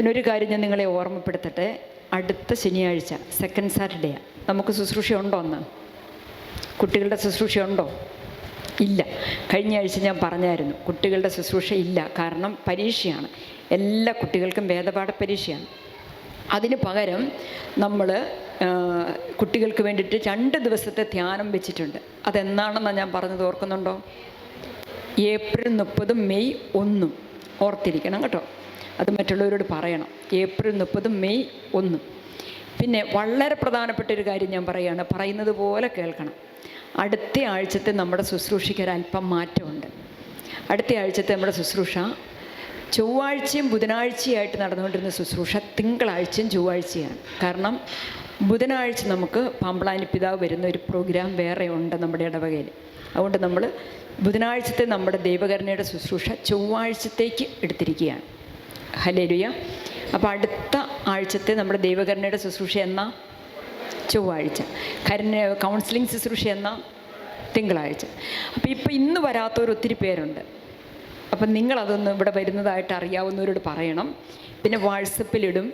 പിന്നെ ഒരു കാര്യം ഞാൻ നിങ്ങളെ ഓർമ്മപ്പെടുത്തട്ടെ, അടുത്ത ശനിയാഴ്ച സെക്കൻഡ് സാറ്റർഡേയാണ്. നമുക്ക് ശുശ്രൂഷ ഉണ്ടോ അന്ന്? കുട്ടികളുടെ ശുശ്രൂഷ ഉണ്ടോ? ഇല്ല. കഴിഞ്ഞ ആഴ്ച ഞാൻ പറഞ്ഞായിരുന്നു കുട്ടികളുടെ ശുശ്രൂഷ ഇല്ല, കാരണം പരീക്ഷയാണ്. എല്ലാ കുട്ടികൾക്കും വേദപാഠ പരീക്ഷയാണ്. അതിന് പകരം നമ്മൾ കുട്ടികൾക്ക് വേണ്ടിയിട്ട് 2 ദിവസത്തെ ധ്യാനം വെച്ചിട്ടുണ്ട്. അതെന്നാണെന്നാണ് ഞാൻ പറഞ്ഞത്, ഓർക്കുന്നുണ്ടോ? ഏപ്രിൽ 30 മെയ് 1 ഓർത്തിരിക്കണം കേട്ടോ. അത് മറ്റുള്ളവരോട് പറയണം. April 30 May 1. പിന്നെ വളരെ പ്രധാനപ്പെട്ട ഒരു കാര്യം ഞാൻ പറയുകയാണ്, പറയുന്നത് പോലെ കേൾക്കണം. അടുത്ത ആഴ്ചത്തെ നമ്മുടെ ശുശ്രൂഷയ്ക്ക് ഒരല്പം മാറ്റമുണ്ട്. അടുത്ത ആഴ്ചത്തെ നമ്മുടെ ശുശ്രൂഷ ചൊവ്വാഴ്ചയും ബുധനാഴ്ചയായിട്ട് നടന്നുകൊണ്ടിരുന്ന ശുശ്രൂഷ തിങ്കളാഴ്ചയും ചൊവ്വാഴ്ചയാണ്. കാരണം ബുധനാഴ്ച നമുക്ക് പാമ്പളാനി പിതാവ് വരുന്ന ഒരു പ്രോഗ്രാം വേറെ ഉണ്ട് നമ്മുടെ ഇടവകയിൽ. അതുകൊണ്ട് നമ്മൾ ബുധനാഴ്ചത്തെ നമ്മുടെ ദൈവകരുണയുടെ ശുശ്രൂഷ ചൊവ്വാഴ്ചത്തേക്ക് എടുത്തിരിക്കുകയാണ്. ഹല്ലേലൂയ. അപ്പോൾ അടുത്ത ആഴ്ചത്തെ നമ്മുടെ ദൈവകരുണയുടെ ശുശ്രൂഷ എന്നാ? ചൊവ്വാഴ്ച. കൗൺസിലിംഗ് ശുശ്രൂഷ എന്നാ? തിങ്കളാഴ്ച. അപ്പോൾ ഇന്ന് വരാത്തവർ ഒത്തിരി പേരുണ്ട്. അപ്പം നിങ്ങളതൊന്ന് ഇവിടെ വരുന്നതായിട്ട് അറിയാവുന്നവരോട് പറയണം. പിന്നെ വാട്സപ്പിലിടും.